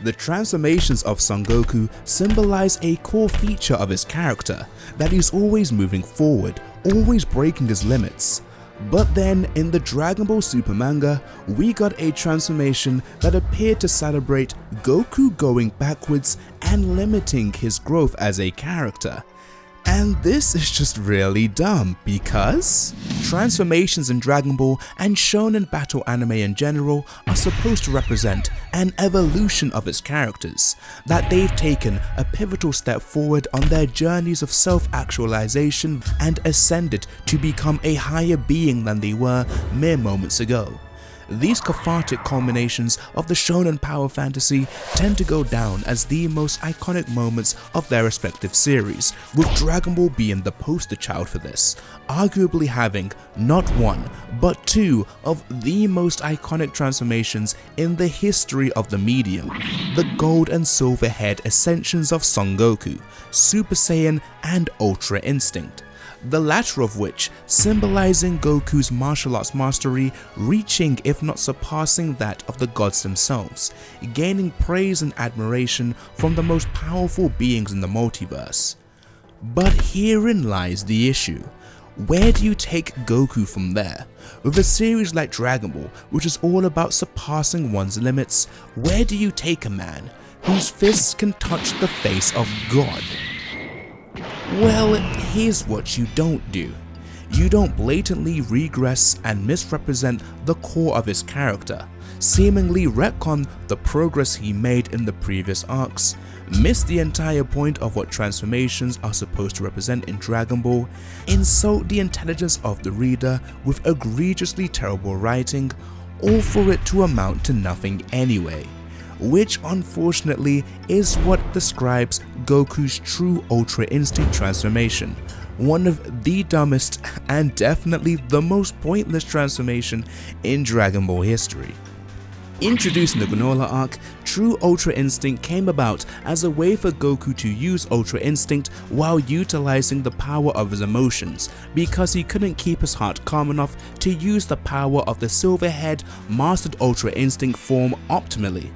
The transformations of Son Goku symbolize a core feature of his character, that he's always moving forward, always breaking his limits. But then, in the Dragon Ball Super manga, we got a transformation that appeared to celebrate Goku going backwards and limiting his growth as a character. And this is just really dumb because transformations in Dragon Ball and shonen battle anime in general are supposed to represent an evolution of its characters, that they've taken a pivotal step forward on their journeys of self-actualization and ascended to become a higher being than they were mere moments ago. These cathartic culminations of the shonen power fantasy tend to go down as the most iconic moments of their respective series, with Dragon Ball being the poster child for this, arguably having not one, but two of the most iconic transformations in the history of the medium: the gold and silver head ascensions of Son Goku, Super Saiyan and Ultra Instinct. The latter of which symbolizing Goku's martial arts mastery reaching, if not surpassing, that of the gods themselves, gaining praise and admiration from the most powerful beings in the multiverse. But herein lies the issue. Where do you take Goku from there? With a series like Dragon Ball, which is all about surpassing one's limits, where do you take a man whose fists can touch the face of God? Well, here's what you don't do. You don't blatantly regress and misrepresent the core of his character, seemingly retcon the progress he made in the previous arcs, miss the entire point of what transformations are supposed to represent in Dragon Ball, insult the intelligence of the reader with egregiously terrible writing, all for it to amount to nothing anyway. Which unfortunately is what describes Goku's true Ultra Instinct transformation, one of the dumbest and definitely the most pointless transformation in Dragon Ball history. Introduced in the Granola arc, true Ultra Instinct came about as a way for Goku to use Ultra Instinct while utilizing the power of his emotions, because he couldn't keep his heart calm enough to use the power of the silver head mastered Ultra Instinct form optimally.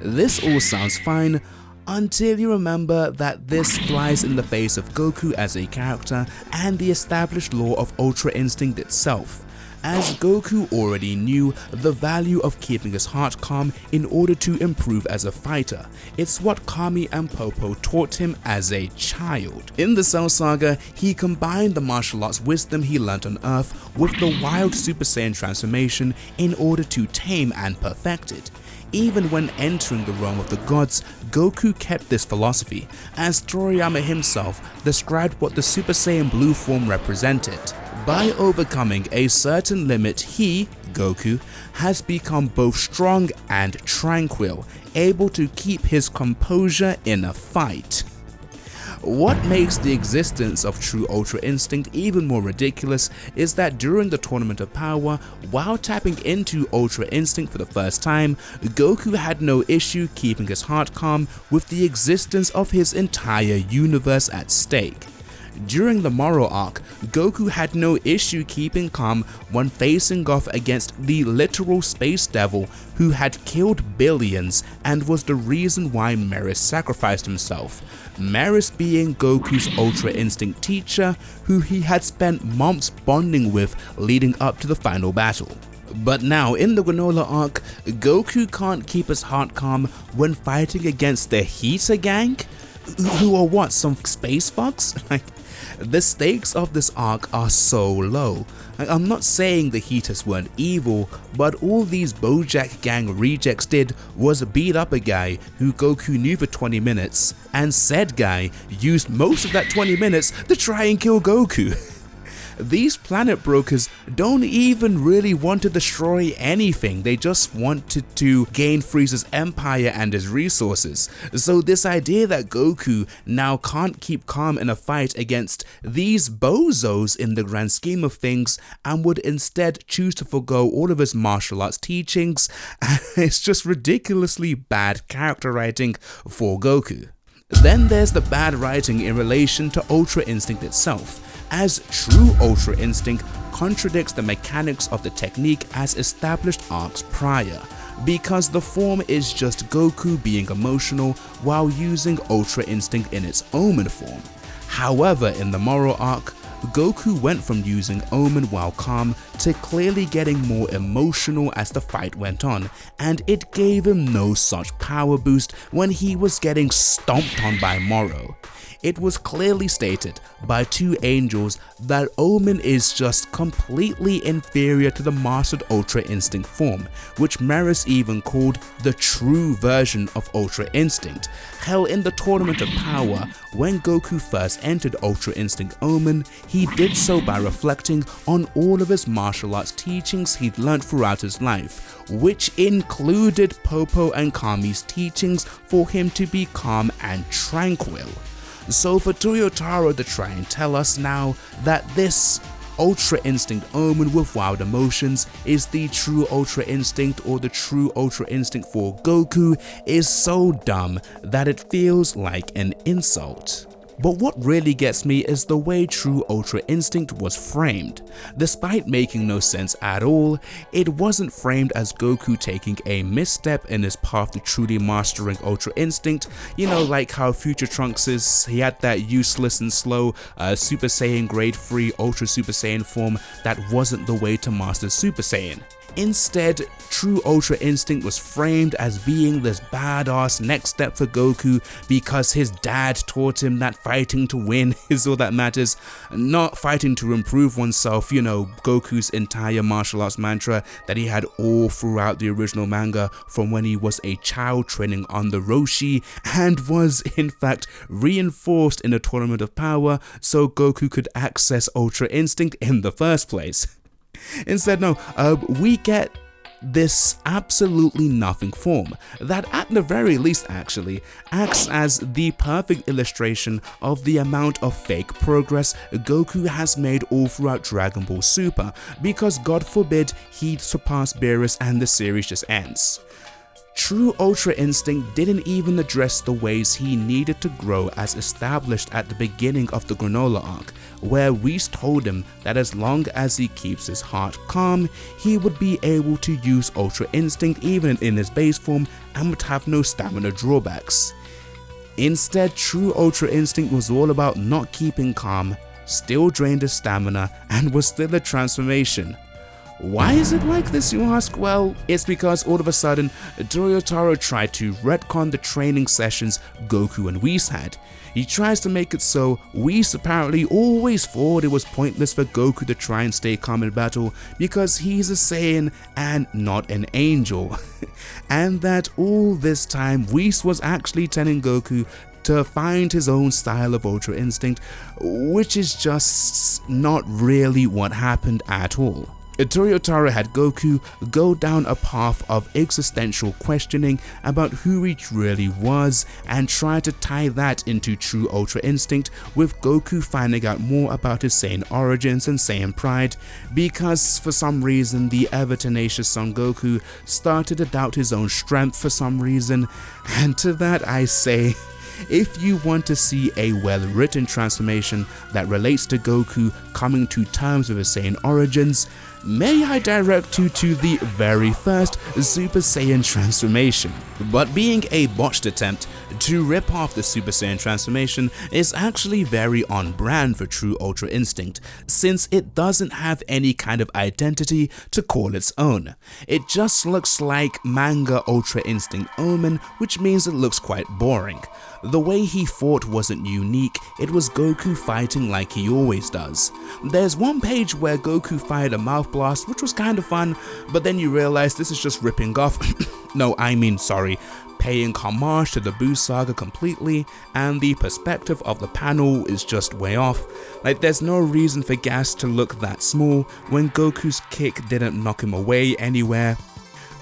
This all sounds fine until you remember that this flies in the face of Goku as a character and the established law of Ultra Instinct itself, as Goku already knew the value of keeping his heart calm in order to improve as a fighter. It's what Kami and Popo taught him as a child. In the Cell Saga, he combined the martial arts wisdom he learnt on Earth with the wild Super Saiyan transformation in order to tame and perfect it. Even when entering the realm of the gods, Goku kept this philosophy, as Toriyama himself described what the Super Saiyan Blue form represented. By overcoming a certain limit, he, Goku, has become both strong and tranquil, able to keep his composure in a fight. What makes the existence of true Ultra Instinct even more ridiculous is that during the Tournament of Power, while tapping into Ultra Instinct for the first time, Goku had no issue keeping his heart calm with the existence of his entire universe at stake. During the Moro arc, Goku had no issue keeping calm when facing off against the literal space devil who had killed billions and was the reason why Meris sacrificed himself. Meris being Goku's Ultra Instinct teacher, who he had spent months bonding with leading up to the final battle. But now in the Granola arc, Goku can't keep his heart calm when fighting against the Heater gang? Who are what, some space fucks? The stakes of this arc are so low. I'm not saying the Heaters weren't evil, but all these Bojack gang rejects did was beat up a guy who Goku knew for 20 minutes, and said guy used most of that 20 minutes to try and kill Goku. These planet brokers don't even really want to destroy anything, they just wanted to gain Frieza's empire and his resources. So this idea that Goku now can't keep calm in a fight against these bozos in the grand scheme of things and would instead choose to forgo all of his martial arts teachings, it's just ridiculously bad character writing for Goku. Then there's the bad writing in relation to Ultra Instinct itself, as true Ultra Instinct contradicts the mechanics of the technique as established arcs prior, because the form is just Goku being emotional while using Ultra Instinct in its Omen form. However, in the moral arc, Goku went from using Omen while calm to clearly getting more emotional as the fight went on, and it gave him no such power boost when he was getting stomped on by Moro. It was clearly stated by two angels that Omen is just completely inferior to the mastered Ultra Instinct form, which Meris even called the true version of Ultra Instinct. Hell, in the Tournament of Power, when Goku first entered Ultra Instinct Omen, he did so by reflecting on all of his martial arts teachings he'd learned throughout his life, which included Popo and Kami's teachings for him to be calm and tranquil. So for Toyotaro to try and tell us now that this Ultra Instinct Omen with wild emotions is the true Ultra Instinct or the true Ultra Instinct for Goku is so dumb that it feels like an insult. But what really gets me is the way true Ultra Instinct was framed. Despite making no sense at all, it wasn't framed as Goku taking a misstep in his path to truly mastering Ultra Instinct, you know, like how Future Trunks is, he had that useless and slow Super Saiyan grade 3 Ultra Super Saiyan form that wasn't the way to master Super Saiyan. Instead, true Ultra Instinct was framed as being this badass next step for Goku because his dad taught him that fighting to win is all that matters, not fighting to improve oneself, you know, Goku's entire martial arts mantra that he had all throughout the original manga from when he was a child training on the Roshi, and was in fact reinforced in the Tournament of Power so Goku could access Ultra Instinct in the first place. Instead, no, we get this absolutely nothing form that at the very least actually acts as the perfect illustration of the amount of fake progress Goku has made all throughout Dragon Ball Super, because God forbid he'd surpass Beerus and the series just ends. True Ultra Instinct didn't even address the ways he needed to grow as established at the beginning of the Granola arc, where Whis told him that as long as he keeps his heart calm, he would be able to use Ultra Instinct even in his base form and would have no stamina drawbacks. Instead, true Ultra Instinct was all about not keeping calm, still drained his stamina, and was still a transformation. Why is it like this, you ask? Well, it's because all of a sudden, Toyotaro tried to retcon the training sessions Goku and Whis had. He tries to make it so Whis apparently always thought it was pointless for Goku to try and stay calm in battle because he's a Saiyan and not an angel. And that all this time Whis was actually telling Goku to find his own style of Ultra Instinct, which is just not really what happened at all. Toyotaro had Goku go down a path of existential questioning about who he really was and try to tie that into true Ultra Instinct, with Goku finding out more about his Saiyan origins and Saiyan pride, because for some reason the ever tenacious Son Goku started to doubt his own strength for some reason, and to that I say, if you want to see a well-written transformation that relates to Goku coming to terms with his Saiyan origins, may I direct you to the very first Super Saiyan transformation. But being a botched attempt to rip off the Super Saiyan transformation is actually very on brand for true Ultra Instinct, since it doesn't have any kind of identity to call its own. It just looks like manga Ultra Instinct Omen, which means it looks quite boring. The way he fought wasn't unique, it was Goku fighting like he always does. There's one page where Goku fired a mouth blast, which was kind of fun, but then you realize this is just ripping off, paying homage to the Buu saga completely, and the perspective of the panel is just way off. Like, there's no reason for Gas to look that small when Goku's kick didn't knock him away anywhere.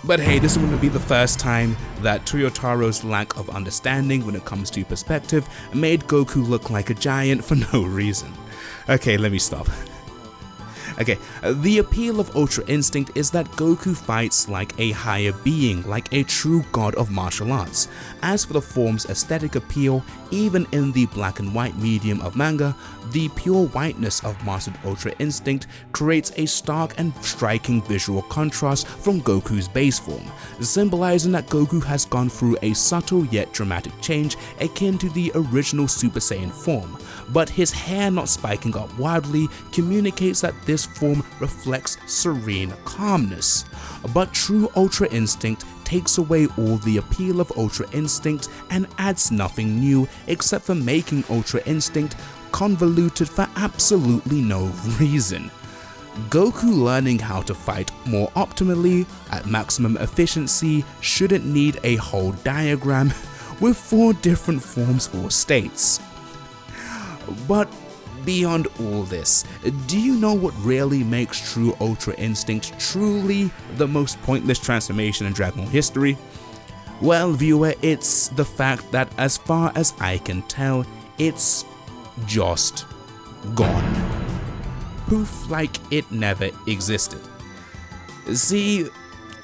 But hey, this wouldn't be the first time that Toyotaro's lack of understanding when it comes to perspective made Goku look like a giant for no reason. Okay, let me stop. Okay, the appeal of Ultra Instinct is that Goku fights like a higher being, like a true god of martial arts. As for the form's aesthetic appeal, even in the black and white medium of manga, the pure whiteness of mastered Ultra Instinct creates a stark and striking visual contrast from Goku's base form, symbolizing that Goku has gone through a subtle yet dramatic change akin to the original Super Saiyan form, but his hair not spiking up wildly communicates that this form reflects serene calmness. But true Ultra Instinct takes away all the appeal of Ultra Instinct and adds nothing new except for making Ultra Instinct convoluted for absolutely no reason. Goku learning how to fight more optimally at maximum efficiency shouldn't need a whole diagram with 4 different forms or states. But beyond all this, do you know what really makes true Ultra Instinct truly the most pointless transformation in Dragon Ball history? Well, viewer, it's the fact that as far as I can tell, it's just gone. Proof like it never existed. See,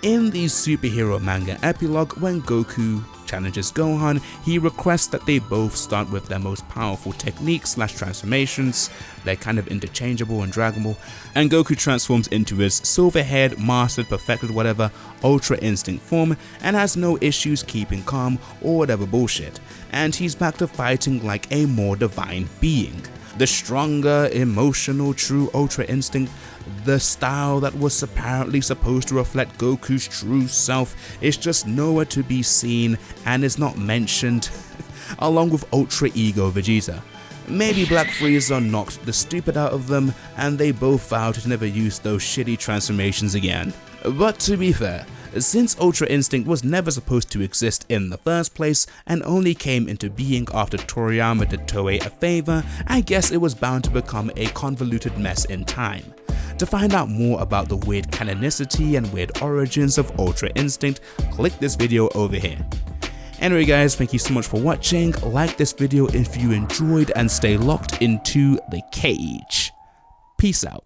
in the superhero manga epilogue, when Goku challenges Gohan, he requests that they both start with their most powerful techniques / transformations. They're kind of interchangeable in Dragon Ball, and Goku transforms into his silver-haired, mastered, perfected, whatever, Ultra Instinct form and has no issues keeping calm or whatever bullshit, and he's back to fighting like a more divine being. The stronger, emotional, true Ultra Instinct, the style that was apparently supposed to reflect Goku's true self, is just nowhere to be seen and is not mentioned, along with Ultra Ego Vegeta. Maybe Black Frieza knocked the stupid out of them, and they both vowed to never use those shitty transformations again. But to be fair, since Ultra Instinct was never supposed to exist in the first place and only came into being after Toriyama did Toei a favor, I guess it was bound to become a convoluted mess in time. To find out more about the weird canonicity and weird origins of Ultra Instinct, click this video over here. Anyway guys, thank you so much for watching. Like this video if you enjoyed and stay locked into the cage. Peace out.